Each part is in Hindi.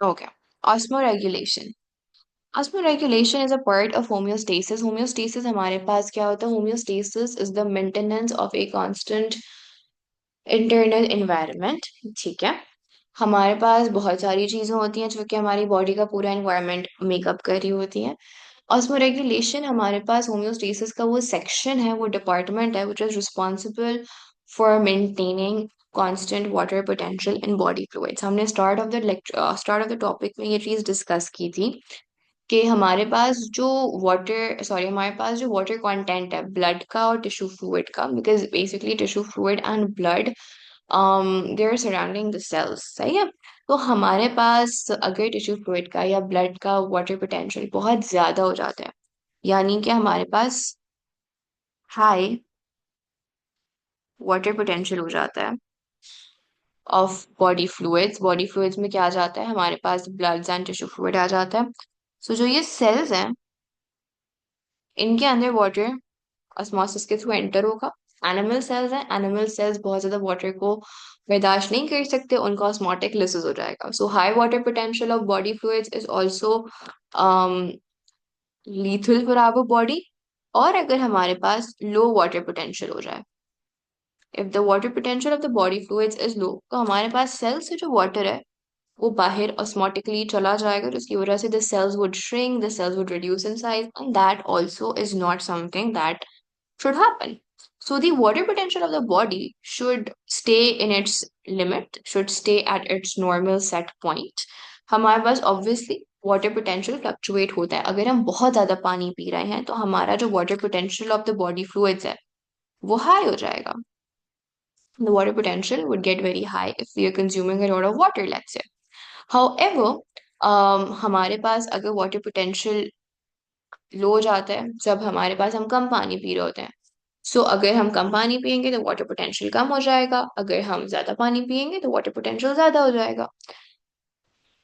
Okay. Osmoregulation. Osmoregulation is a part of homeostasis. Homeostasis हमारे पास क्या होता है? Homeostasis is the maintenance of a constant internal environment. ठीक है. हमारे पास बहुत सारी चीजें होती हैं जो कि हमारी बॉडी का पूरा एनवायरनमेंट मेकअप कर रही होती हैं. ऑस्मोरेगुलेशन हमारे पास होम्योस्टेसिस का वो सेक्शन है, वो डिपार्टमेंट है which is responsible for maintaining constant water potential in body fluids. हमने स्टार्ट ऑफ द टॉपिक में ये चीज डिस्कस की थी कि हमारे पास जो हमारे पास जो वाटर कंटेंट है ब्लड का और टिश्यू फ्लूइड का, because basically tissue fluid and blood they are surrounding the cells. सही है. तो हमारे पास अगर टिश्यू फ्लूइड का या ब्लड का वाटर पोटेंशियल बहुत ज्यादा हो जाता है, यानी कि हमारे पास हाई वाटर पोटेंशियल हो जाता है ऑफ बॉडी फ्लूइड्स में क्या आ जाता है? हमारे पास ब्लड एंड टिश्यू फ्लूइड आ जाता है. सो जो ये सेल्स हैं, इनके अंदर वाटर ऑस्मोसिस के थ्रू एंटर होगा. एनिमल सेल्स हैं, एनिमल सेल्स बहुत ज्यादा वाटर को बर्दाश्त नहीं कर सकते, उनका ऑस्मोटिक लिसिस हो जाएगा. So high water potential of body fluids is also lethal for our body. और अगर हमारे पास लो वाटर पोटेंशियल हो जाए, if the water potential of the body fluids is low, तो हमारे पास सेल से जो वाटर है वो बाहर ऑस्मोटिकली चला जाएगा, जिसकी वजह से the cells would shrink, the cells would reduce in size, and that also is not something that should happen. So the water potential of the body should stay in its limit, should stay at its normal set point. हमारे पास obviously water potential fluctuate होता है. अगर हम बहुत ज्यादा पानी पी रहे हैं तो हमारा जो water potential of the body fluids है वो high हो जाएगा. The water potential would get very high if we are consuming a lot of water, let's say. However, हमारे पास अगर वाटर पोटेंशियल लो हो जाता है जब हमारे पास हम कम पानी पी रहे होते हैं. सो अगर हम कम पानी पियेंगे तो वाटर पोटेंशियल कम हो जाएगा, अगर हम ज्यादा पानी पियेंगे तो वाटर पोटेंशियल ज्यादा हो जाएगा.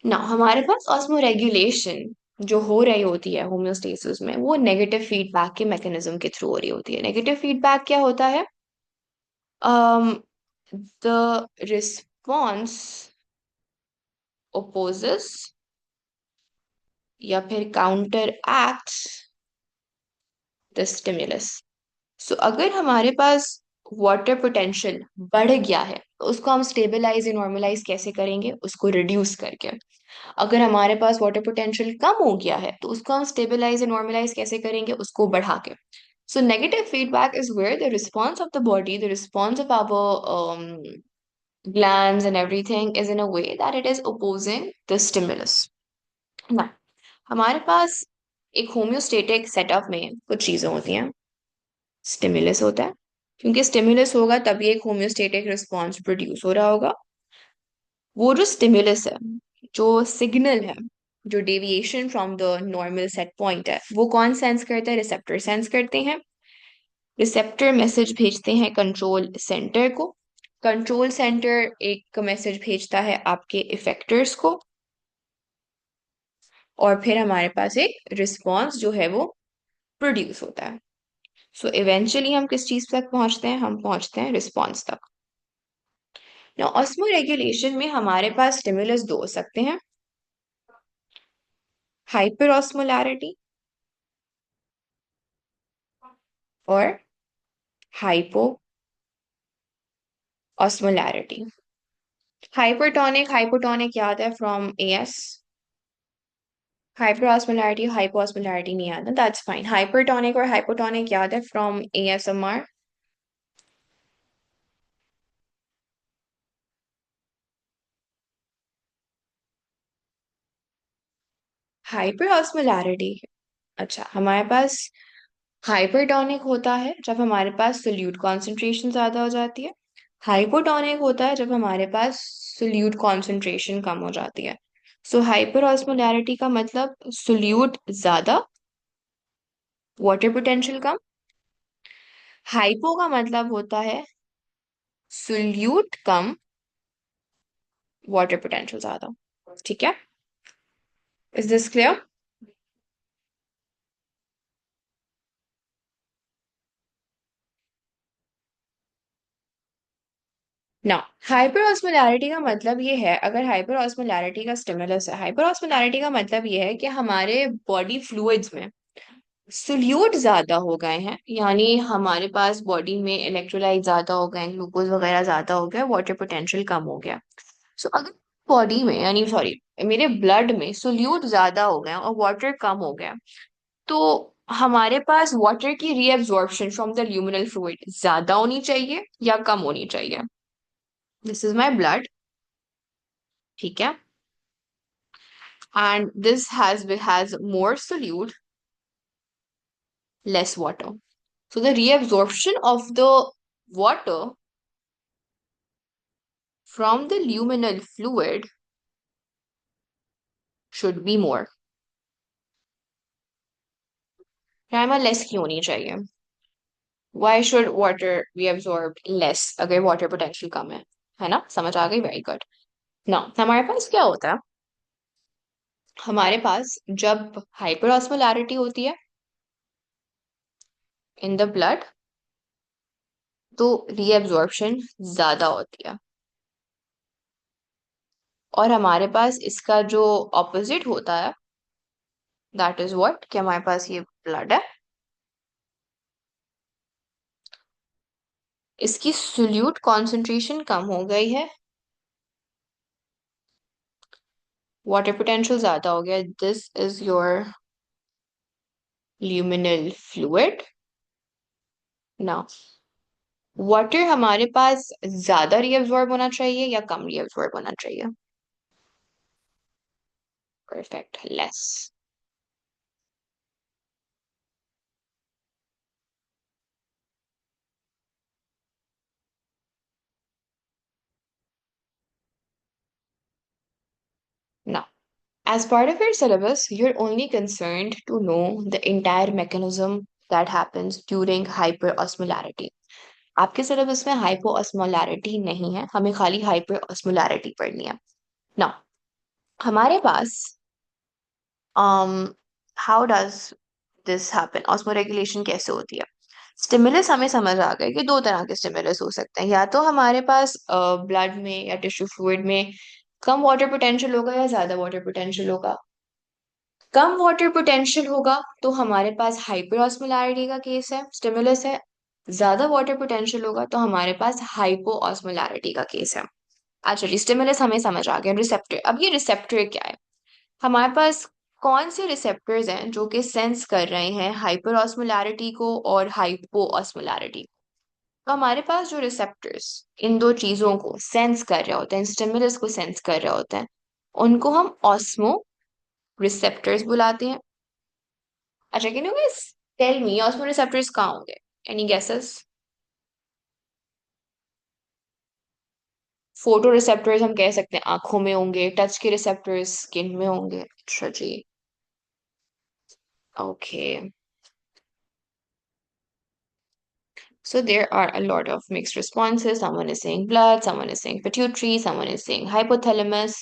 ना हमारे पास ऑस्मो रेगुलेशन जो हो रही होती है होम्योस्टेसिस में, वो नेगेटिव फीडबैक के मैकेनिज्म के थ्रू हो रही होती है. नेगेटिव फीडबैक क्या होता है? द रिस्पॉन्स ओपोजेस या फिर काउंटर एक्ट्स द स्टिमुलस. सो अगर हमारे पास वाटर पोटेंशियल बढ़ गया है तो उसको हम स्टेबलाइज या नॉर्मलाइज कैसे करेंगे? उसको रिड्यूस करके. अगर हमारे पास वाटर पोटेंशियल कम हो गया है तो उसको हम स्टेबलाइज या नॉर्मलाइज कैसे करेंगे? उसको बढ़ा के. So negative feedback is where the response of the body, the response of our glands and everything is in a way that it is opposing the stimulus. ना हमारे पास एक होम्योस्टेटिक सेटअप में कुछ चीजें होती हैं. स्टिमुलस होता है, क्योंकि स्टिमुलस होगा तभी एक होम्योस्टेटिक रिस्पॉन्स प्रोड्यूस हो रहा होगा. वो जो स्टिमुलस है, जो सिग्नल है, जो deviation from the normal set point है, वो कौन सेंस करता है? रिसेप्टर सेंस करते हैं. रिसेप्टर मैसेज भेजते हैं कंट्रोल सेंटर को. कंट्रोल सेंटर एक मैसेज भेजता है आपके इफेक्टर्स को, और फिर हमारे पास एक रिस्पॉन्स जो है वो प्रोड्यूस होता है. सो इवेंचुअली हम किस चीज तक पहुंचते हैं? हम पहुंचते हैं रिस्पॉन्स तक. ना ऑस्मो रेगुलेशन में हमारे पास स्टिमुलस दो हो सकते हैं: हाइपर ऑस्मोलैरिटी और हाइपो ऑस्मोलैरिटी. हाइपरटोनिक हाइपोटोनिक याद है from as. Hyper osmolarity hypo osmolarity नहीं याद है, दैट्स फाइन. हाइपरटोनिक और हाइपोटोनिक याद है फ्रॉम एएसएमआर. हाइपर ऑस्मोलैरिटी, अच्छा, हमारे पास हाइपरटोनिक होता है जब हमारे पास सोल्यूट कॉन्सेंट्रेशन ज्यादा हो जाती है. हाइपोटोनिक होता है जब हमारे पास सोल्यूट कॉन्सेंट्रेशन कम हो जाती है. सो हाइपर ऑस्मोलैरिटी का मतलब सोल्यूट ज्यादा, वाटर पोटेंशियल कम. हाइपो का मतलब होता है सोल्यूट कम, वाटर पोटेंशियल ज्यादा. ठीक है. Is this clear? ना, हाइपर ऑस्मोलैरिटी का मतलब ये है, अगर हाइपर ऑस्मोलैरिटी का स्टिमुलस है, हाइपर ऑस्मोलैरिटी का मतलब ये है कि हमारे बॉडी फ्लूइड्स में सोल्यूट ज्यादा हो गए हैं, यानी हमारे पास बॉडी में इलेक्ट्रोलाइट ज्यादा हो गए, ग्लूकोज वगैरह ज्यादा हो गया, वाटर पोटेंशियल कम हो गया। सो अगर बॉडी में, यानी सॉरी, मेरे ब्लड में सोल्यूट ज्यादा हो गया और वाटर कम हो गया, तो हमारे पास वाटर की reabsorption from the luminal fluid ज्यादा होनी चाहिए या कम होनी चाहिए? दिस इज माई ब्लड, ठीक है, and this has more solute, less water. So the reabsorption of the water from the luminal fluid should be more. Prima less क्यों होनी चाहिए? Why should water be absorbed less अगर water potential कम है ना? समझ आ गई? Very good. Now हमारे पास क्या होता है? हमारे पास जब हाइपरऑस्मोलैरिटी होती है इन द ब्लड, तो रीअब्जॉर्प्शन ज्यादा होती है, और हमारे पास इसका जो ऑपोजिट होता है, दैट इज व्हाट, कि हमारे पास ये ब्लड है, इसकी सोल्यूट कॉन्सेंट्रेशन कम हो गई है, वाटर पोटेंशियल ज्यादा हो गया, this is your luminal fluid. Now water हमारे पास ज्यादा रीअब्सॉर्ब होना चाहिए या कम रीअब्सॉर्ब होना चाहिए? Perfect, less. Now, as part of your syllabus, you're only concerned to know the entire mechanism that happens during hyperosmolarity. आपके सिलेबस में हाइपोऑस्मोलैरिटी नहीं है, हमें खाली हाइपरऑस्मोलैरिटी पढ़नी है। नाउ हमारे पास how does this happen, osmoregulation कैसे होती है? स्टिमुलस हमें समझ आ गया कि दो तरह के स्टिमुलस हो सकते हैं, या तो हमारे पास ब्लड में या टिश्यू फ्लूइड में कम वाटर पोटेंशियल होगा या ज्यादा वाटर पोटेंशियल होगा। कम वाटर पोटेंशियल होगा तो हमारे पास हाइपरऑस्मोलैरिटी का केस है, स्टिमुलस है। ज्यादा वाटर पोटेंशियल होगा तो हमारे पास हाइपोऑस्मोलैरिटी का केस है। अच्छा जी, स्टिमुलस हमें समझ आ गया, रिसेप्टर। अब ये रिसेप्टर क्या है? हमारे पास कौन से रिसेप्टर्स हैं जो कि सेंस कर रहे हैं हाइपर ऑस्मोलैरिटी को और हाइपो ऑस्मोलैरिटी? तो हमारे पास जो रिसेप्टर्स इन दो चीजों को सेंस कर रहे होते हैं, स्टिमुलस को सेंस कर रहे होते हैं, उनको हम ऑस्मो रिसेप्टर्स बुलाते हैं। अच्छा, can you guys tell me osmo receptors कहाँ होंगे? Any guesses? फोटो रिसेप्टर्स हम कह सकते हैं आंखों में होंगे, टच के रिसेप्टर्स स्किन में होंगे। अच्छा जी, okay. So there are a lot of mixed responses. Someone is saying blood, someone is saying pituitary, someone is saying hypothalamus,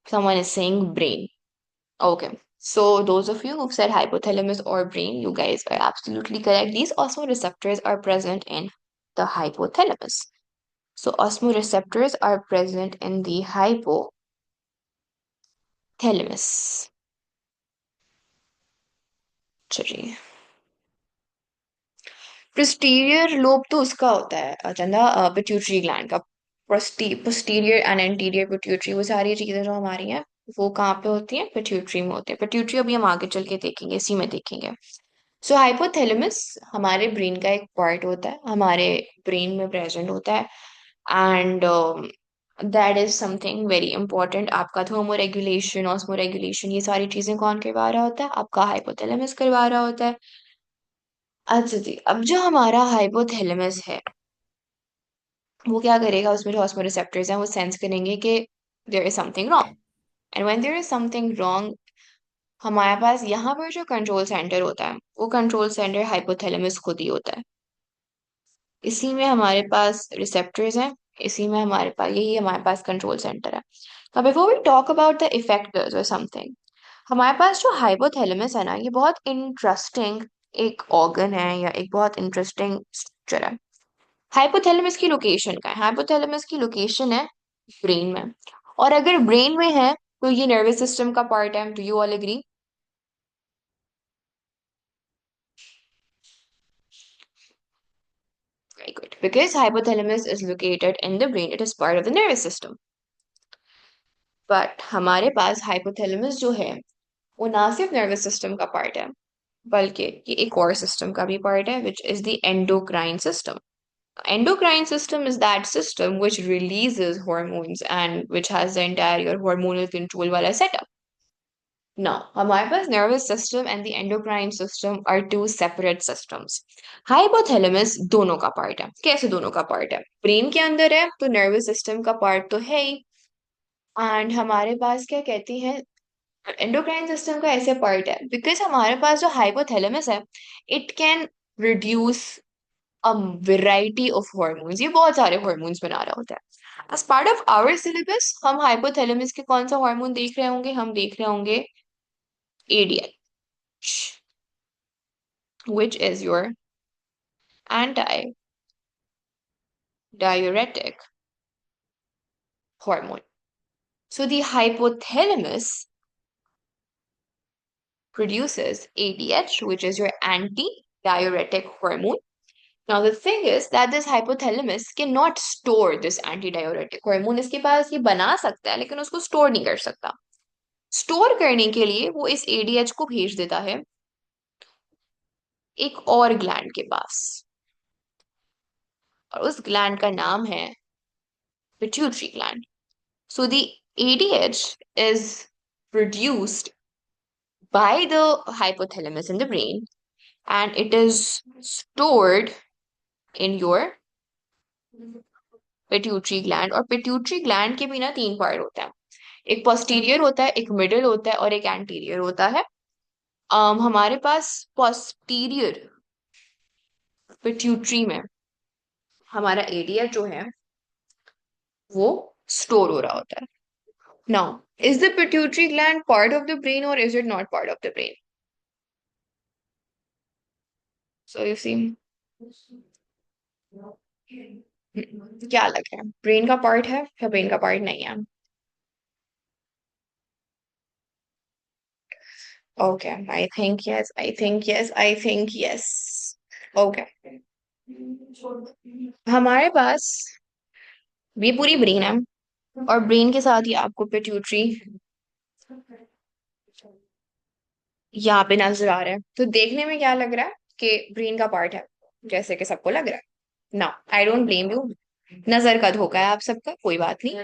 someone is saying brain. Okay. So those of you who've said hypothalamus or brain, you guys are absolutely correct. These osmoreceptors are present in the hypothalamus. So osmoreceptors are present in the hypothalamus. चलिए, पोस्टीरियर लोब तो उसका होता है चंदा, पिट्यूटरी ग्लैंड का। पोस्टीरियर एंड एंटीरियर पिट्यूटरी, वो सारी चीजें जो हमारी हैं वो कहाँ पे होती हैं? पिट्यूटरी में होती है। पिट्यूटरी अभी हम आगे चल के देखेंगे, इसी में देखेंगे। सो हाइपोथैलेमस हमारे ब्रेन का एक पार्ट होता है, हमारे ब्रेन में प्रेजेंट होता है, and that is something very important. आपका थर्मो रेगुलेशन, ऑस्मो रेगुलेशन, ये सारी चीजें कौन करवा रहा होता है? आपका हाइपोथैलेमस करवा रहा होता है। अच्छा जी, अब जो हमारा हाइपोथैलेमस है वो क्या करेगा, उसमें जो ऑस्मो रिसेप्टर्स हैं वो सेंस करेंगे कि there is something wrong, and when there is something wrong, हमारे पास यहाँ पर जो कंट्रोल सेंटर होता है वो कंट्रोल सेंटर हाइपोथैलेमस खुद ही होता है। इसी में हमारे पास रिसेप्टर्स हैं, इसी में हमारे पास, यही हमारे पास कंट्रोल सेंटर है। अब before we talk about the effectors और समथिंग, हमारे पास जो हाइपोथैलेमस है ना, ये बहुत इंटरेस्टिंग एक ऑर्गन है या एक बहुत इंटरेस्टिंग स्ट्रक्चर है। हाइपोथैलेमस की लोकेशन का है, हाइपोथैलेमस की लोकेशन है ब्रेन में। और अगर ब्रेन में है तो ये नर्वस सिस्टम का पार्ट है। Do you all agree? Very good, because hypothalamus is located in the brain, it is part of the nervous system. But हमारे पास हाइपोथैलेमस जो है वो ना सिर्फ नर्वस सिस्टम का पार्ट है, बल्कि ये एक और सिस्टम का भी पार्ट है, which is the endocrine system. Endocrine system is that system which releases hormones and which has the entire your hormonal control wala setup. Now, हमारे पास nervous system and the endocrine system are two separate systems. Hypothalamus दोनों का part है. कैसे दोनों का part है? Brain के अंदर है तो nervous system का part तो है ही. And हमारे पास क्या कहती है, एंडोक्राइन सिस्टम का ऐसे पार्ट है बिकॉज हमारे पास जो हाइपोथैलेमस है it can reduce a variety of hormones. ये बहुत सारे hormones बना रहा होता है. As part of our syllabus हम hypothalamus के कौन सा hormone देख रहे होंगे? हम देख रहे होंगे ADH, which is your anti-diuretic hormone. So the hypothalamus produces ADH, which is your anti-diuretic hormone. Now the thing is that this hypothalamus cannot store this anti-diuretic hormone. इसके पास ये बना सकता है लेकिन उसको स्टोर नहीं कर सकता. स्टोर करने के लिए वो इस एडीएच को भेज देता है एक और ग्लैंड के पास, और उस ग्लैंड का नाम है pituitary gland. So the ADH is produced by the hypothalamus in the brain and it is stored in your pituitary gland. और पिट्यूटरी ग्लैंड के भी ना तीन पार्ट होता है, एक पोस्टीरियर होता है, एक मिडिल होता है और एक एंटीरियर होता है. हमारे पास पोस्टीरियर पिट्यूटरी में हमारा एरिया जो है वो स्टोर हो रहा होता है. Now, is the pituitary gland part of the brain or is it not part of the brain? So you see, क्या लग रहा है, ब्रेन का पार्ट है या ब्रेन का पार्ट नहीं है? Okay, I think yes, I think yes, I think yes. Okay, हमारे पास ये पूरी ब्रेन है और ब्रेन के साथ ही आपको पिट्यूटरी यहाँ पे नजर आ रहा है. तो देखने में क्या लग रहा है कि ब्रेन का पार्ट है, जैसे कि सबको लग रहा है ना. आई डोंट ब्लेम यू, नजर का धोखा है आप सबका, कोई बात नहीं.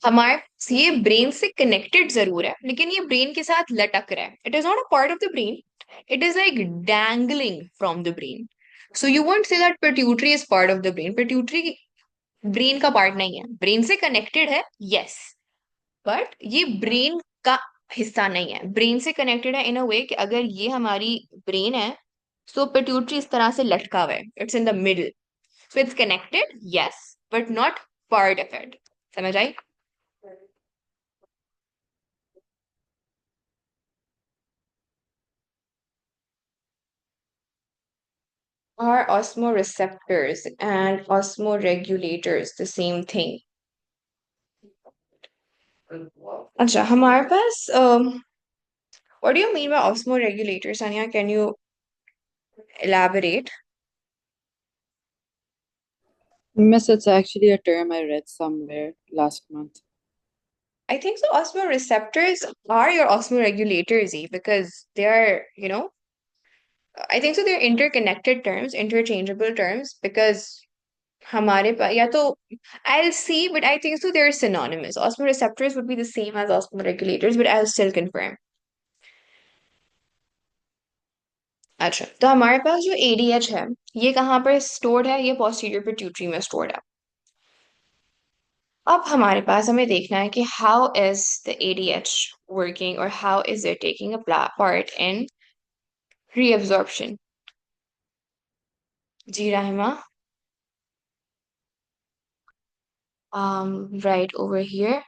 हमारे ये ब्रेन से कनेक्टेड जरूर है लेकिन ये ब्रेन के साथ लटक रहा है. It is not a part of the brain, it is like dangling from the brain. So you won't say that pituitary is part of the brain. Pituitary brain का पार्ट नहीं है, ब्रेन से कनेक्टेड है यस, बट ये ब्रेन का हिस्सा नहीं है. ब्रेन से कनेक्टेड है इन अ वे कि अगर ये हमारी ब्रेन है सो पिट्यूटरी इस तरह से लटका हुआ है, it's in the middle. So it's connected yes but not part of it. समझ आई? Are osmoreceptors and osmoregulators the same thing? अच्छा, हमारे पास what do you mean by osmoregulators, Anya? Can you elaborate? Miss, it's actually a term I read somewhere last month. I think so. Osmoreceptors are your osmoregulators, because they are, I think so. They're interconnected terms, interchangeable terms, because हमारे पास या तो I'll see, but I think so. They're synonymous. Osmoreceptors would be the same as osmoregulators, but I'll still confirm. अच्छा, तो हमारे पास जो एडीएच है ये कहाँ पर स्टोर्ड है? ये पोस्टीरियर पिट्यूटरी में स्टोर्ड है. अब हमारे पास हमें देखना है कि how is the ADH working और how is it taking a part in reabsorption. जी Rahima, right over here.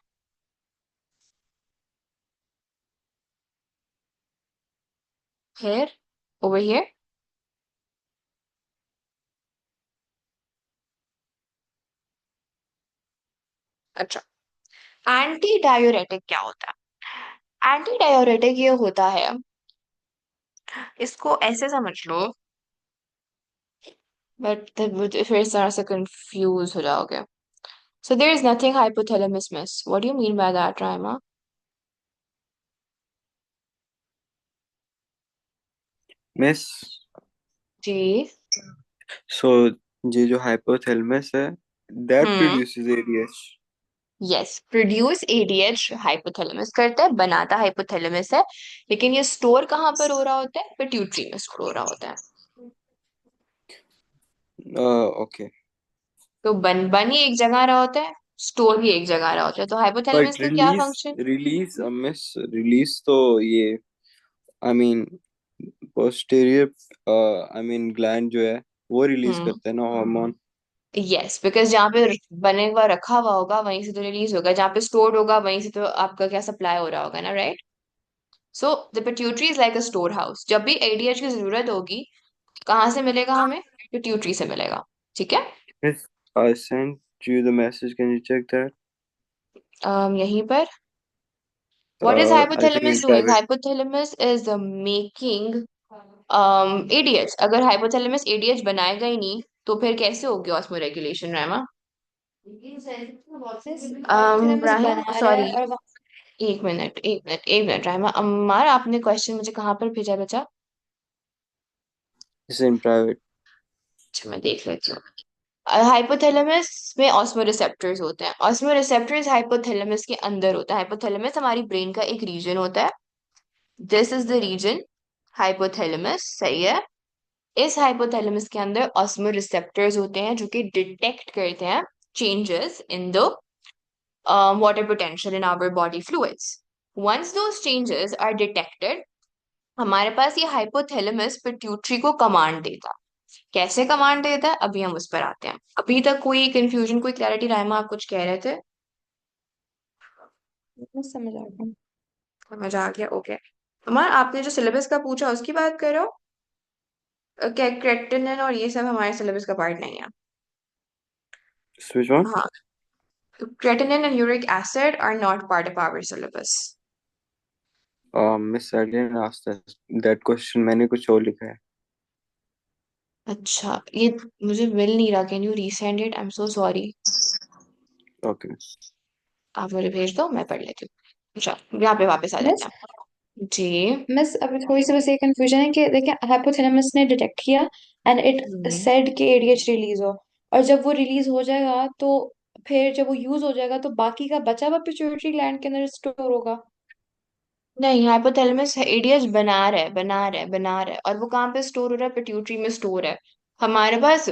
Here, over here. अच्छा, एंटी डायोरेटिक क्या होता है? एंटी डायोरेटिक ये होता है, इसको ऐसे समझ लो, बट फिर जरा से कंफ्यूज हो जाओगे. So there is nothing hypothalamus miss. What do you mean by that, Raima? Miss, जी. सो ये जो हाइपोथैलेमस है that hmm. Produces ADH. Yes, produce ADH hypothalamus करता है, बनाता हाइपोथैलेमस है, लेकिन ये स्टोर कहाँ पर हो रहा होता है? पिट्यूटरी में स्टोर हो रहा होता है. ओके, तो बन ही एक जगह रहा होता है, स्टोर भी एक जगह रहा होता है. तो हाइपोथैलेमस बट का क्या release function? Release miss, release तो ये I mean posterior I mean gland जो है वो रिलीज हम्म. करते हैं ना हार्मोन। यस, बिकॉज जहाँ पे बने हुआ रखा हुआ होगा वहीं से तो रिलीज होगा, जहाँ पे स्टोर्ड होगा वहीं से तो आपका क्या सप्लाई हो रहा होगा ना, right? So the pituitary is like a store house. जब भी एडीएच की जरूरत होगी, कहाँ से मिलेगा हमें? पिट्यूटरी से मिलेगा. ठीक है. Miss, I sent you the message, can you check that? यहीं पर. What is I think hypothalamus in doing? Private. Hypothalamus is making ADH. अगर hypothalamus ADH बनाएगा ही नहीं तो फिर कैसे होगी osmo regulation, Rama? Hypothalamus Rahim, बना रहा सॉरी. है और एक मिनट राहिमा, अम्मार, आपने क्वेश्चन मुझे कहाँ पर भेजा बचा? It's in private. अच्छा, मैं देख लेती हूँ. हाइपोथैलेमस में ऑस्मो रिसेप्टर्स होते हैं. ऑस्मो रिसेप्टर्स हाइपोथैलेमस के अंदर होता है. हाइपोथैलेमस हमारी ब्रेन का एक रीजन होता है. This is the region, hypothalamus. सही है. इस हाइपोथैलेमस के अंदर ऑस्मो रिसेप्टर्स होते हैं जो कि डिटेक्ट करते हैं changes in the water potential in our body fluids. Once those changes are detected, हमारे पास ये हाइपोथैलेमस पिट्यूटरी को कमांड देता. कैसे कमांड देता है, अभी हम उस पर आते हैं. अभी तक कोई कंफ्यूजन, कोई क्लैरिटी? राइमा, आप कुछ कह रहे थे? मैं समझ आ गया। समझ आ गया, ओके. हमारा आपने जो सिलेबस का पूछा उसकी बात करो. क्या क्रेटिनिन और ये सब हमारे सिलेबस का पार्ट नहीं है? Switch on. हाँ. Creatinine and uric acid are not part of our syllabus. Miss, I didn't ask that question, मैंने कुछ और लिखा है। अच्छा, ये मुझे मिल नहीं रहा. Can you resend it? I am so sorry. Okay miss. आप मुझे भेज दो, मैं पढ़ लेती हूँ. अच्छा, यहाँ पे वापस आ जाते मिस हैं. जी. मिस अभी थोड़ी सी बस ये कंफ्यूजन है कि देखिए हाइपोथैलेमस ने डिटेक्ट किया एंड इट हम्म. सेड कि एडीएच रिलीज हो, और जब वो रिलीज हो जाएगा तो फिर जब वो यूज हो जाएगा तो बाकी का बचा हुआ पिट्यूटरी ग्लैंड के अंदर स्टोर होगा। नहीं, हाइपोथैलेमस एडीएच बना रहा है और वो कहाँ पे स्टोर हो रहा है? पिट्यूटरी में स्टोर है. हमारे पास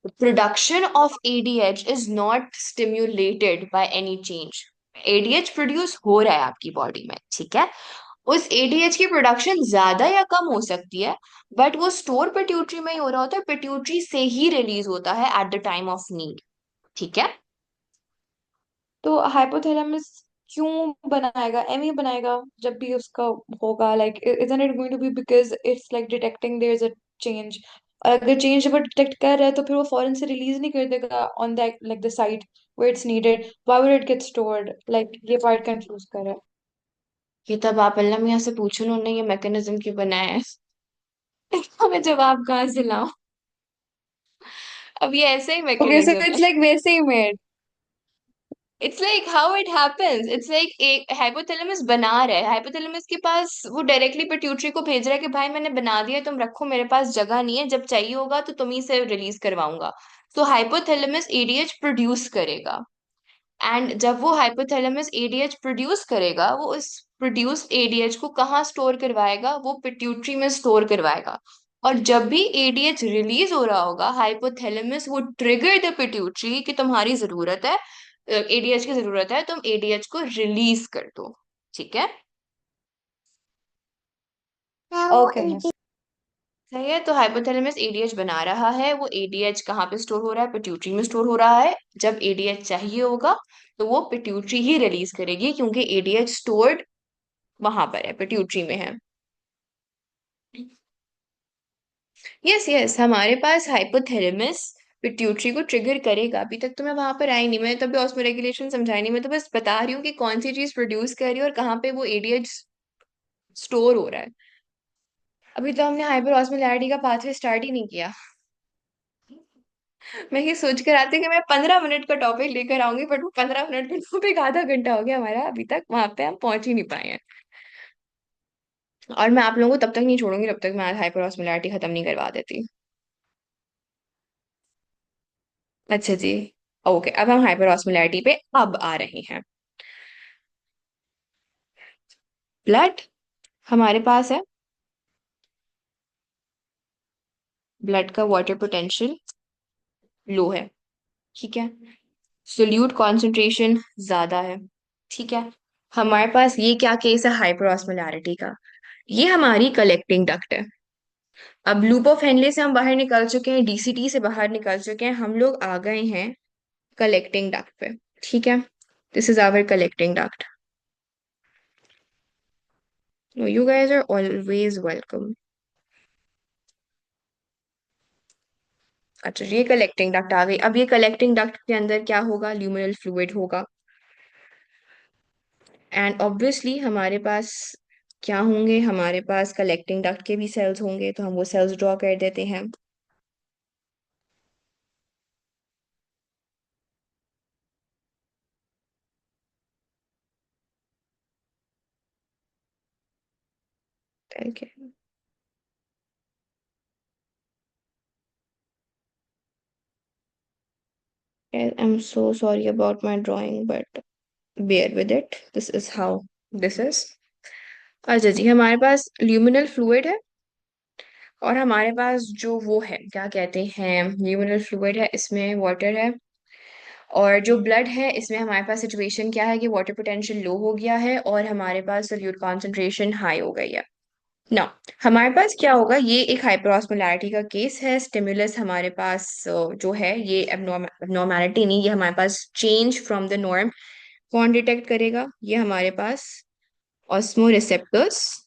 production of ADH is not stimulated by any change. ADH produce हो रहा है आपकी बॉडी में, ठीक है. उस एडीएच की प्रोडक्शन ज्यादा या कम हो सकती है, बट वो स्टोर पिट्यूटरी में ही हो रहा होता है. पिट्यूटरी से ही रिलीज होता है at the time of need. ठीक है. तो हाइपोथैलेमस क्यों बनाएगा, एम ही बनाएगा जब भी उसका होगा, like isn't it going to be because it's like detecting there is a change, और अगर चेंज जब डिटेक्ट कर रहा है तो फिर वो फौरन से रिलीज नहीं कर देगा on that like the site where it's needed, why would it get stored, like ये पार्ट कंफ्यूज कर रहा है। ये तब आप अल्लाह मियाँ से पूछो, उन्होंने ये मैकेनिज्म क्यों बनाया है. हमें जवाब कहाँ से लाऊं? अब ये ऐसे ही ओके सो मैकेनिज्म है. इट्स लाइक वैसे he made. It's like how it happens. It's like एक हाइपोथैलेमस बना रहा है, हाइपोथैलेमस के पास वो डायरेक्टली पिट्यूटरी को भेज रहा है कि भाई मैंने बना दिया, तुम रखो, मेरे पास जगह नहीं है, जब चाहिए होगा तो तुम ही से रिलीज करवाऊंगा. तो हाइपोथैलेमस एडीएच प्रोड्यूस करेगा. एंड जब वो हाइपोथैलेमस एडीएच प्रोड्यूस करेगा, वो उस प्रोड्यूस्ड एडीएच को कहाँ स्टोर करवाएगा? वो पिट्यूटरी में स्टोर करवाएगा. और जब भी एडीएच रिलीज हो रहा होगा, हाइपोथैलेमस वो ट्रिगर द पिट्यूटरी कि तुम्हारी जरूरत है, एडीएच की जरूरत है, तुम एडीएच को रिलीज कर दो. ठीक है. Okay miss. सही है. तो हाइपोथैलेमस एडीएच बना रहा है. वो एडीएच कहाँ पे स्टोर हो रहा है? पिट्यूटरी में स्टोर हो रहा है. जब एडीएच चाहिए होगा तो वो पिट्यूटरी ही रिलीज करेगी, क्योंकि एडीएच स्टोर्ड वहां पर है, पिट्यूटरी में है. यस यस, हमारे पास हाइपोथैलेमस पिट्यूटरी को ट्रिगर करेगा। अभी तक तो मैं वहां पर आई नहीं, मैं तभी ऑस्मो रेगुलेशन समझाई नहीं, मैं तो बस बता रही हूँ कि कौन सी चीज प्रोड्यूस कर रही है और कहाँ पे वो एडीएच स्टोर हो रहा है। अभी तो हमने हाइपर ऑस्मोलैरिटी का पाथवे स्टार्ट ही नहीं किया। मैं ये सोच कर आती कि मैं 15 मिनट का टॉपिक लेकर आऊंगी, बट वो 15 मिनट का टॉपिक आधा घंटा हो गया हमारा, अभी तक वहां पे हम पहुंच ही नहीं पाए हैं। और मैं आप लोगों को तब तक नहीं छोड़ूंगी जब तक मैं हाइपर ऑस्मोलैरिटी खत्म नहीं करवा देती। अच्छा जी। ओके, अब हम हाइपर ऑस्मोलैरिटी पे अब आ रहे हैं। ब्लड हमारे पास है, ब्लड का वाटर पोटेंशियल लो है, ठीक है। सोल्यूट कॉन्सेंट्रेशन ज्यादा है, ठीक है। हमारे पास ये क्या केस है हाइपर ऑस्मोलैरिटी का, ये हमारी कलेक्टिंग डक्ट है। अब लूप ऑफ हेनले से हम बाहर निकल चुके हैं, डीसीटी से बाहर निकल चुके हैं, हम लोग आ गए हैं कलेक्टिंग डक्ट पे, ठीक है। This is our collecting duct. You guys are always welcome. अच्छा, ये कलेक्टिंग डक्ट आ गई। अब ये कलेक्टिंग डक्ट के अंदर क्या होगा, ल्यूमिनल फ्लूइड होगा। एंड ऑब्वियसली हमारे पास क्या होंगे, हमारे पास कलेक्टिंग डक्ट के भी सेल्स होंगे, तो हम वो सेल्स ड्रॉ कर देते हैं। Okay. I'm so sorry about my drawing, but bear with it. This is how this is. अच्छा जी, हमारे पास ल्यूमिनल फ्लूइड है, और हमारे पास जो वो है क्या कहते हैं, ल्यूमिनल फ्लूइड है, इसमें वाटर है। और जो ब्लड है इसमें हमारे पास सिचुएशन क्या है कि वाटर पोटेंशियल लो हो गया है और हमारे पास सोल्यूट कॉन्सेंट्रेशन हाई हो गई है। ना, हमारे पास क्या होगा, ये एक हाइपरऑस्मोलैरिटी का केस है। स्टिमुलस हमारे पास जो है ये एबनॉर्मैलिटी नहीं, ये हमारे पास चेंज फ्रॉम द नॉर्म कौन डिटेक्ट करेगा, ये हमारे पास osmoreceptors,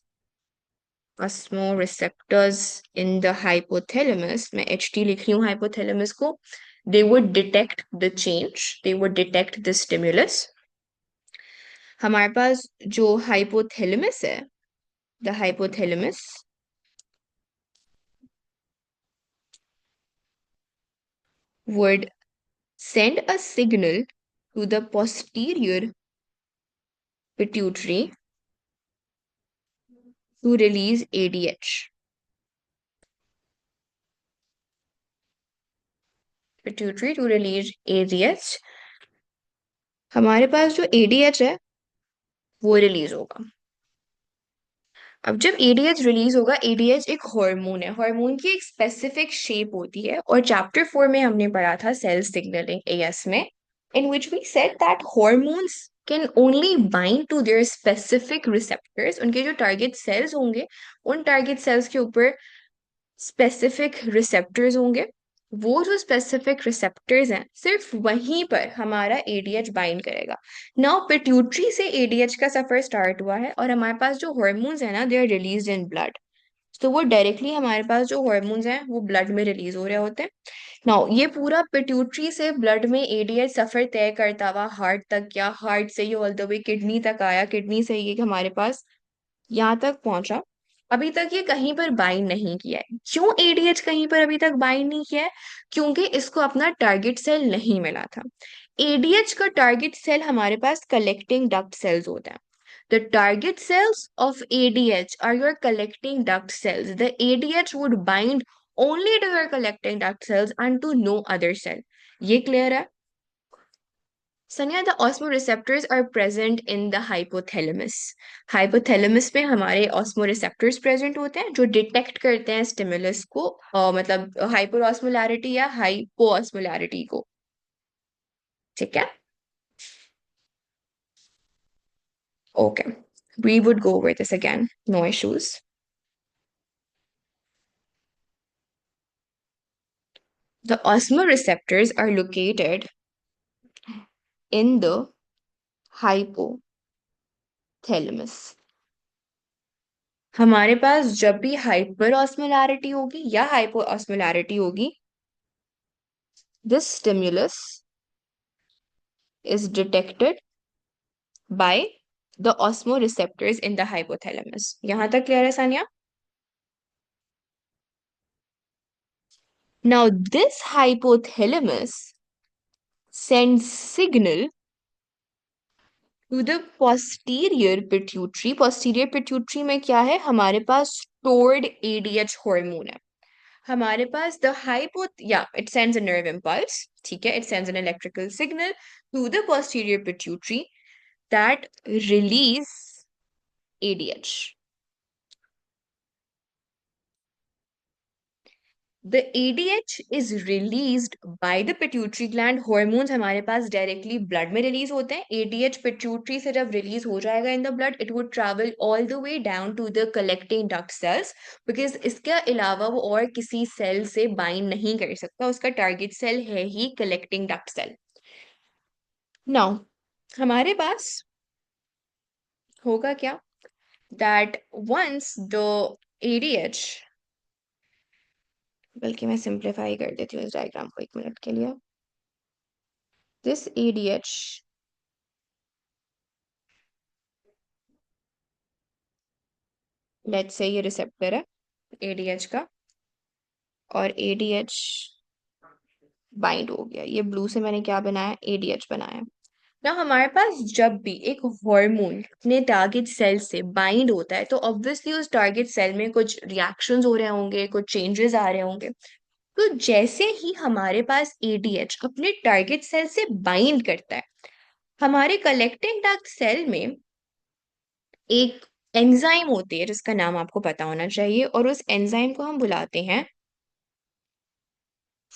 osmoreceptors in the hypothalamus, मैं एच टी लिख रही हूँ हाइपोथैलेमस को। They would detect the change, they would detect the stimulus. हमारे पास जो हाइपोथैलेमस है, the hypothalamus would send a signal to the posterior pituitary to release ADH. Pituitary to release ADH. हमारे पास जो ADH है वो रिलीज होगा। अब जब एडीएच रिलीज होगा, एडीएच एक हार्मोन है, हार्मोन की एक स्पेसिफिक शेप होती है, और चैप्टर 4 में हमने पढ़ा था सेल सिग्नलिंग एएस में, in which we said that hormones can only bind to their specific receptors. उनके जो टारगेट सेल्स होंगे, उन टारगेट सेल्स के ऊपर स्पेसिफिक रिसेप्टर्स होंगे। वो जो स्पेसिफिक रिसेप्टर्स हैं सिर्फ वहीं पर हमारा एडीएच बाइंड करेगा। नाउ पिट्यूटरी से एडीएच का सफर स्टार्ट हुआ है, और हमारे पास जो हॉर्मोन्स है ना, they are release in blood. तो वो डायरेक्टली हमारे पास जो हॉर्मोन्स हैं वो ब्लड में रिलीज हो रहे होते हैं। नाउ ये पूरा पिट्यूटरी से ब्लड में एडीएच सफर तय करता हुआ हार्ट तक, या हार्ट से ये ऑल द वे किडनी तक आया, किडनी से ये हमारे पास यहाँ तक पहुंचा। अभी तक ये कहीं पर बाइंड नहीं किया है। क्यों एडीएच कहीं पर अभी तक बाइंड नहीं किया है? क्योंकि इसको अपना टारगेट सेल नहीं मिला था। एडीएच का टारगेट सेल हमारे पास कलेक्टिंग डक्ट सेल्स होता है। The target cells of ADH are your collecting duct cells. The ADH would bind only to your collecting duct cells and to no other cell. ये क्लियर है? Sanya, the osmoreceptors are present in the hypothalamus. Hypothalamus में हमारे osmoreceptors present होते हैं जो डिटेक्ट करते हैं स्टिमुलस को, मतलब हाइपर ऑस्मोलैरिटी या हाइपो ऑस्मोलैरिटी को, ठीक है। Okay, we would go over this again, no issues. The osmoreceptors are located in the hypothalamus. हमारे पास जब भी हाइपर ऑस्मोलैरिटी होगी या हाइपो ऑस्मोलैरिटी होगी, This stimulus is detected by the osmoreceptors in the hypothalamus. यहाँ तक क्लियर है Sania? Now this hypothalamus sends signal to the posterior pituitary. Posterior pituitary में क्या है? हमारे पास stored ADH hormone है. हमारे पास it sends a nerve impulse, ठीक है, it sends an electrical signal to the posterior pituitary that release ADH. The ADH is released by the pituitary gland. Hormones हमारे पास directly blood में release होते हैं. ADH pituitary से जब release हो जाएगा in the blood, it would travel all the way down to the collecting duct cells, because इसके अलावा वो और किसी cell से bind नहीं कर सकता. उसका target cell है ही collecting duct cell. Now हमारे पास होगा क्या? That once the ADH, बल्कि मैं सिंप्लीफाई कर देती हूँ इस डायग्राम को 1 मिनट के लिए. This ADH लेट्स से ये रिसेप्टर है ADH का, और ADH बाइंड हो गया. ये ब्लू से मैंने क्या बनाया? ADH बनाया. ना हमारे पास जब भी एक हार्मोन अपने टारगेट सेल से बाइंड होता है तो ऑब्वियसली उस टारगेट सेल में कुछ रिएक्शंस हो रहे होंगे, कुछ चेंजेस आ रहे होंगे. तो जैसे ही हमारे पास ADH अपने टारगेट सेल से बाइंड करता है, हमारे कलेक्टिंग डक्ट सेल में एक एंजाइम होती है जिसका नाम आपको पता होना चाहिए, और उस एंजाइम को हम बुलाते हैं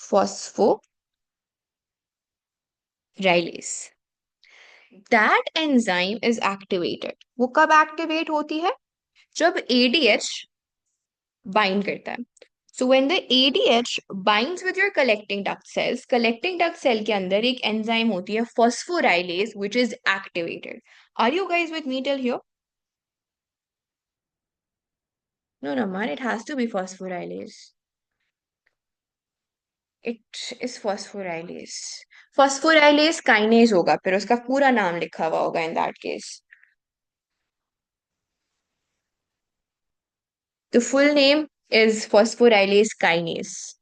phosphorylase. That enzyme is activated. वो कब एक्टिवेट होती है? जब ADH बाइंड करता है. So when the ADH binds with your collecting duct cell के अंदर एक एंजाइम होती है phosphorylase which is activated. Are you guys with me till here? No, no, man, it has to be phosphorylase. It is phosphorylase. Phosphorylase kinase होगा, फिर उसका पूरा नाम लिखा हुआ होगा in that case. The full name is phosphorylase kinase.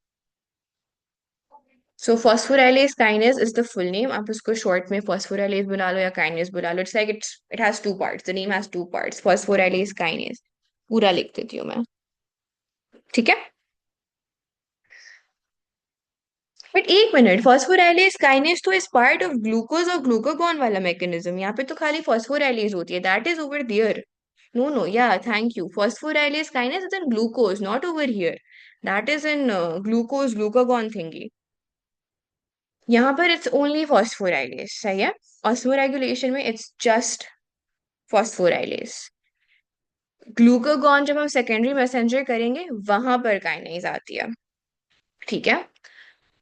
So phosphorylase kinase is the full name. आप उसको short में phosphorylase बुला लो या kinase बुला लो. It's like it has two parts. The name has two parts. Phosphorylase kinase. पूरा लिख देती हूँ मैं. ठीक है? बट 1 मिनट, फॉस्फोराइलेज काइनेज तो इज पार्ट ऑफ ग्लूकोज और ग्लूकागॉन वाला मैकेनिज्म. यहाँ पे तो खाली फॉस्फोराइलेज होती है. That is over there. No, no, yeah, thank you. Phosphorylated kinase is in glucose, not over here. That is in glucose, glucagon thingy. यहाँ पर it's only phosphorylase, सही है? Osmoregulation में it's just phosphorylase. Glucagon जब हम secondary messenger करेंगे वहां पर काइनेज आती है. ठीक है?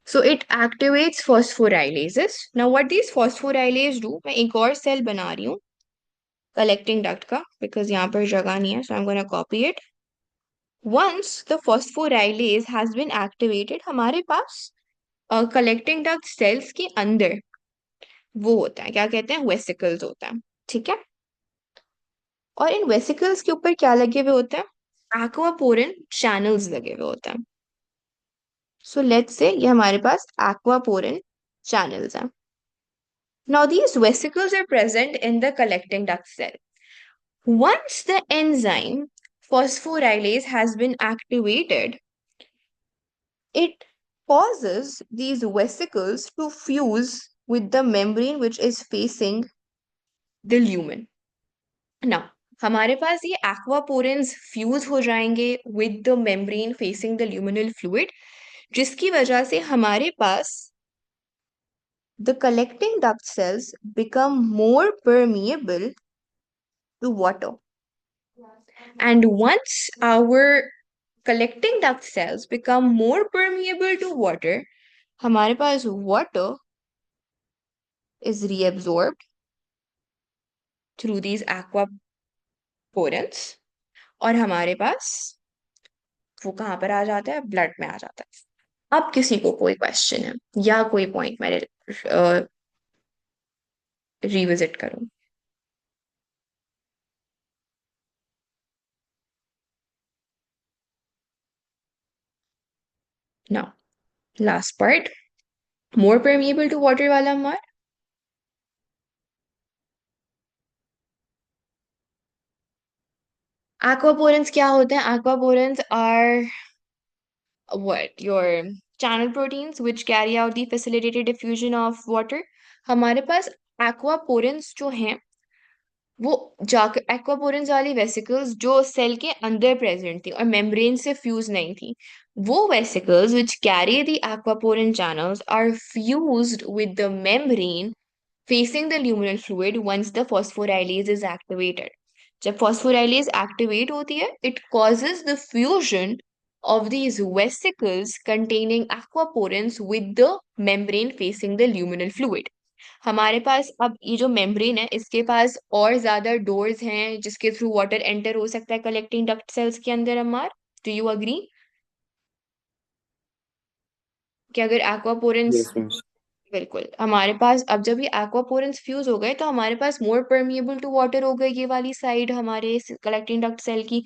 So it activates phosphorylases. Now what these phosphorylase do, मैं एक और सेल बना रही हूँ collecting duct का, because यहाँ पर जगह नहीं है, so I'm gonna copy it. Once the phosphorylase has been activated, हमारे पास collecting duct cells के अंदर वो होता है, क्या कहते हैं, वेसिकल्स होता है. ठीक है? और इन वेसिकल्स के ऊपर क्या लगे हुए होते हैं? एक्वापोरिन चैनल्स लगे हुए होते हैं. सो लेट्स से ये हमारे पास एक्वापोरिन चैनल्स हैं. Now these vesicles are present in the collecting duct cell. Once the enzyme phosphorylase has been activated, it causes these vesicles to fuse with the membrane which is facing the lumen. Now, हमारे पास ये aquaporins fuse हो जाएंगे with the membrane facing the luminal fluid, जिसकी वजह से हमारे पास the collecting duct cells become more permeable to water. And once our collecting duct cells become more permeable to water, हमारे पास water is reabsorbed through these aquaporins, और हमारे पास वो कहाँ पर आ जाता है? ब्लड में आ जाता है. अब किसी को कोई क्वेश्चन है या कोई पॉइंट मैं रिविजिट करूं? ना, last part, more permeable to water वाला मार। Aquaporins क्या होते हैं? Aquaporins are what? Your channel proteins which carry out the facilitated diffusion of water. हमारे पास aquaporins जो हैं वो जाकर एक्वापोरेंस वाली वेसिकल्स जो सेल के अंदर प्रेजेंट थी और मेम्ब्रेन से फ्यूज नहीं थी, वो vesicles which carry the aquaporin channels are fused with the membrane facing the luminal fluid once the phosphorylase is activated. जब phosphorylase activate होती है, it causes the fusion of these vesicles containing aquaporins with the membrane facing the luminal fluid. हमारे पास अब ये जो मेम्ब्रेन है इसके पास और ज्यादा डोर्स हैं जिसके थ्रू वाटर एंटर हो सकता है कलेक्टिंग डक्ट सेल्स के अंदर। अमार, डू यू अग्री कि अगर एक्वापोरेंस, Yes, miss. बिल्कुल, हमारे पास अब जब ये एक्वापोरेंस फ्यूज हो गए तो हमारे पास मोर परमिएबल टू वाटर हो गई ये वाली साइड हमारे कलेक्टिंग डक्ट सेल की।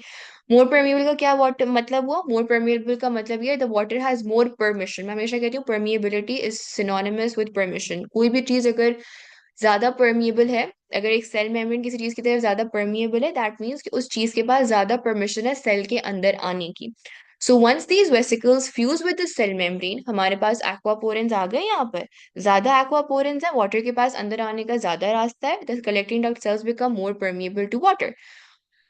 मोर परमिएबल का क्या वाटर मतलब हुआ? मोर परमिएबल का मतलब ये the water has more permission. मैं हमेशा कहती हूँ permeability is synonymous with permission. कोई भी चीज अगर ज्यादा परमिएबल है, अगर एक सेल मेम्ब्रेन किसी चीज की तरफ ज्यादा परमिएबल है, दैट मीन्स कि उस चीज के पास ज्यादा परमिशन है सेल के अंदर आने की। So once these vesicles fuse with the cell membrane, हमारे पास एक्वापोरेंस आ गए यहाँ पर। ज्यादा एक्वापोरेंस है, वाटर के पास अंदर आने का ज्यादा रास्ता है, the collecting duct cells become more permeable to water.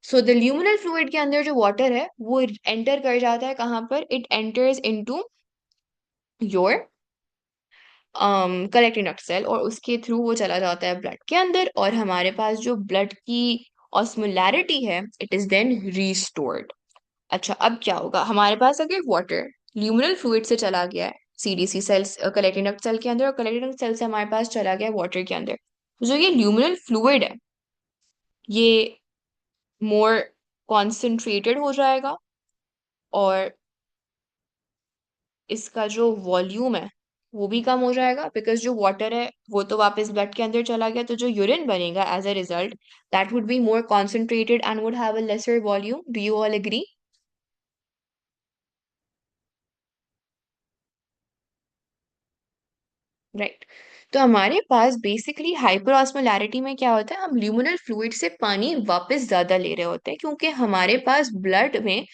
So the luminal fluid के अंदर जो वाटर है वो एंटर कर जाता है कहाँ पर? It enters into your collecting duct cell और उसके थ्रू वो चला जाता है ब्लड के अंदर और हमारे पास जो ब्लड की ऑस्मोलैरिटी है इट इज देन रिस्टोर्ड। अच्छा, अब क्या होगा? हमारे पास अगर वाटर ल्यूमिनल फ्लूइड से चला गया है CDC cells collecting duct cell के अंदर और कलेक्टिंग डक्ट सेल से हमारे पास चला गया वाटर के अंदर, तो जो ये ल्यूमिनल फ्लूइड है ये मोर कॉन्सेंट्रेटेड हो जाएगा और इसका जो वॉल्यूम है वो भी कम हो जाएगा बिकॉज जो वाटर है वो तो वापस ब्लड के अंदर चला गया, तो जो यूरिन बनेगा as a result that would be more concentrated and would have a lesser volume. Do you all agree? Right. तो हमारे पास बेसिकली हाइपर ऑस्मोलैरिटी में क्या होता है, हम ल्यूमिनल फ्लूइड से पानी वापस ज्यादा ले रहे होते हैं क्योंकि हमारे पास ब्लड में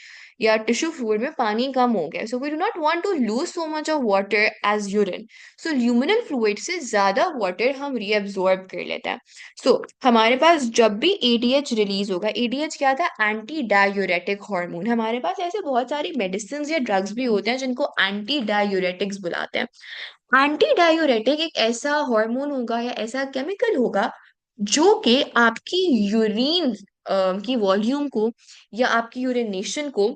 या टिश्यू फ्लूइड में पानी कम हो गया, so we do not want to lose so much of water as urine. So luminal fluid से ज्यादा वाटर हम रीअब्सॉर्ब कर लेते हैं। सो हमारे पास जब भी एडीएच रिलीज होगा, एडीएच क्या था? Anti diuretic hormone. हमारे पास ऐसे बहुत सारी मेडिसिन या ड्रग्स भी होते हैं जिनको एंटी डायूरेटिक्स बुलाते हैं। एंटी डायूरेटिक एक ऐसा हार्मोन होगा या ऐसा केमिकल होगा जो कि आपकी यूरिन की वॉल्यूम को या आपकी यूरिनेशन को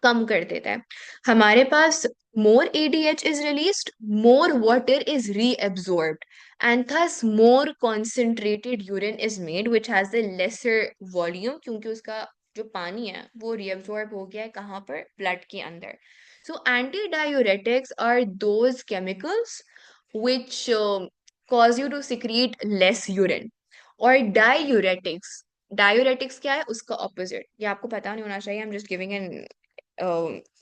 कम कर देता है। हमारे पास more ADH is released, more water is reabsorbed and thus more concentrated urine is made which has the lesser volume क्योंकि उसका जो पानी है वो रीअब्सॉर्ब हो गया है कहाँ पर? ब्लड के अंदर। So anti diuretics are those chemicals which cause you to secrete less urine। और डायूरेटिक्स, डायूरेटिक्स क्या है? उसका ऑपोजिट, ये आपको पता नहीं होना चाहिए, I am just giving an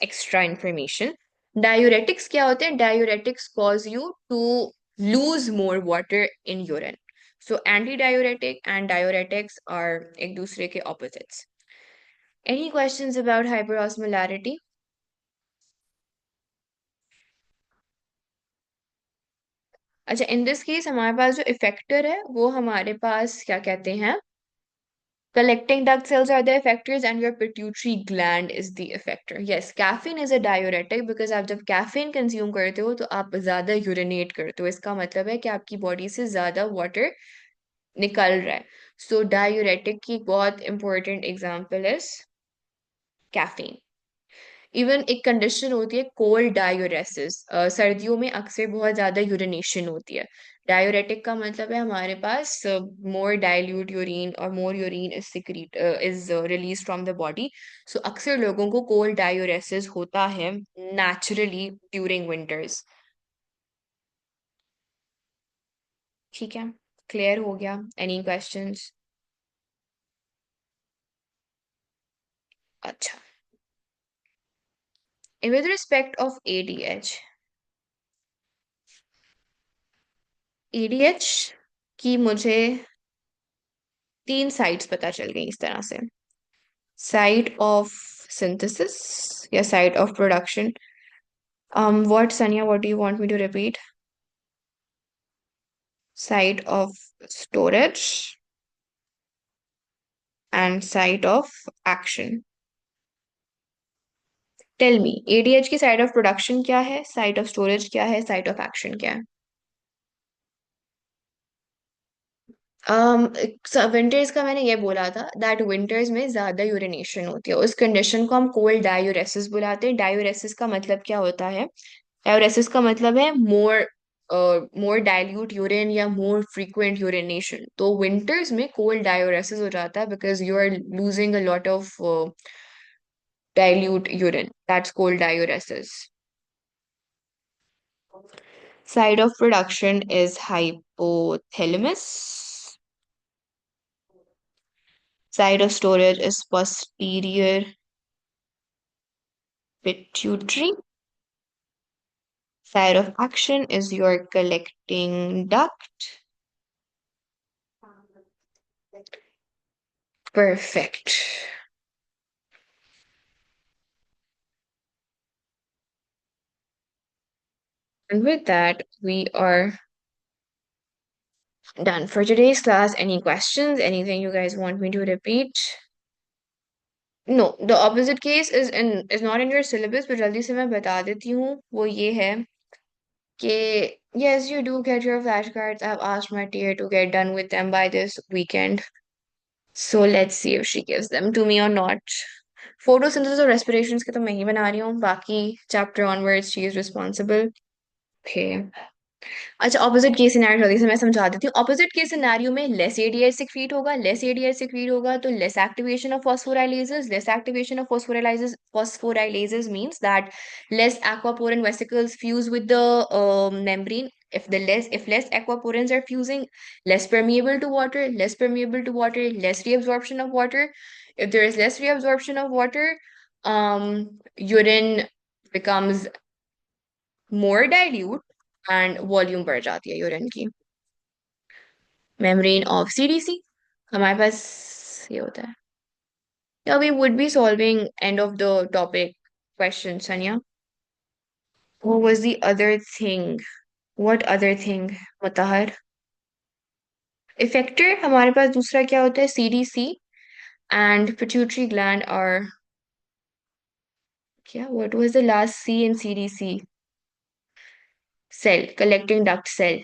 extra information. Diuretics क्या होते हैं? Diuretics cause you to lose more water in urine. So anti diuretic and diuretics are एक दूसरे के opposites. Any questions about hyperosmolarity? अच्छा, इन दिस केस हमारे पास जो इफेक्टर है वो हमारे पास क्या कहते हैं? Collecting duct cells are the effectors and your pituitary gland is the effector. Yes, caffeine is a diuretic because आप जब caffeine consume करते हो तो आप ज़्यादा urinate करते हो, इसका मतलब है कि आपकी बॉडी से ज़्यादा वाटर निकल रहा है। सो डायूरेटिक की एक बहुत इंपॉर्टेंट एग्जांपल है कैफीन। इवन एक कंडीशन होती है कोल्ड डायूरेसिस, सर्दियों में अक्सर बहुत ज्यादा यूरिनेशन होती है। डायूरेटिक का मतलब है हमारे पास मोर डाइल्यूट यूरिन और more urine is release from the body. So अक्सर लोगों को कोल्ड डायूरेसिस होता है नेचुरली ड्यूरिंग विंटर्स। ठीक है, क्लियर हो गया? Any questions? अच्छा, विद रिस्पेक्ट ऑफ एडीएच की मुझे 3 साइट्स पता चल गई इस तरह से। साइट ऑफ सिंथेसिस या site of production. What, Sanya, what do you want me to repeat? Site of storage and site of action. Tell me, ADH की साइट ऑफ प्रोडक्शन क्या है, साइट ऑफ स्टोरेज क्या है, साइट ऑफ एक्शन क्या है? विंटर्स का मैंने ये बोला था दैट विंटर्स में ज्यादा यूरिनेशन होती है, उस कंडीशन को हम कोल्ड डायूरेसिस बुलाते हैं। डायूरेसिस का मतलब क्या होता है? डायूरेसिस का मतलब है मोर मोर डाइल्यूट यूरिन या मोर फ्रीक्वेंट यूरिनेशन। तो विंटर्स में कोल्ड डायूरेसिस हो जाता है because you are losing a lot of dilute urine. That's cold diuresis. Site of production is hypothalamus. Site of storage is posterior pituitary. Site of action is your collecting duct. Perfect. And with that, we are done for today's class. Any questions? Anything you guys want me to repeat? No, the opposite case is not in your syllabus, but जल्दी से मैं बता देती हूँ। वो ये है कि yes, you do get your flashcards. I've asked my TA to get done with them by this weekend. So let's see if she gives them to me or not. Photosynthesis और respirations के तो मैं ही बना रही हूँ, बाकी chapter onwards she is responsible. Okay. अच्छा, ऑपोजिट केस सिनेरियो जल्दी से मैं समझा देती हूँ। ऑपोजिट केस सिनेरियो में लेस एडीएच सिक्रीट होगा, लेस एडीएच सिक्रीट होगा तो less activation of phosphorylases. Less activation of phosphorylases means that less aquaporin vesicles fuse with the membrane. If less aquaporins are fusing, less permeable to water, less reabsorption of water. If there is less reabsorption of water, urine becomes more dilute and volume बढ़ जाती है यूरिन की। मेम्ब्रेन ऑफ सीडीसी हमारे पास ये होता है। या we would be solving end of the topic question Sania. What was the other thing? What other thing, Mutahar? Effector हमारे पास दूसरा क्या होता है? सीडीसी एंड पिट्यूटरी ग्लैंड और क्या, what was the last C in CDC? Cell, collecting duct cell.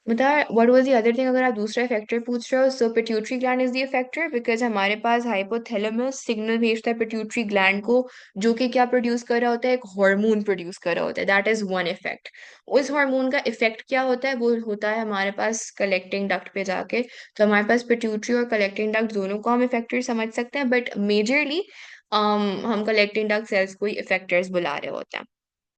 बता, what was the other thing? अगर आप दूसरा फैक्टर पूछ रहे हो, so pituitary gland is the factor because हमारे पास हाइपोथैलेमस सिग्नल भेजता है पिट्यूटरी ग्लैंड को, जो कि क्या प्रोड्यूस कर रहा होता है? एक हार्मोन प्रोड्यूस कर रहा होता है। That is one effect. उस हार्मोन का इफेक्ट क्या होता है? वो होता है हमारे पास कलेक्टिंग डक्ट पे जाके। तो हमारे पास पिट्यूटरी और कलेक्टिंग डक्ट दोनों को हम इफेक्टर समझ सकते हैं, बट मेजरली हम कलेक्टिंग डक्ट सेल्स को ही इफेक्टर्स बुला रहे होते हैं।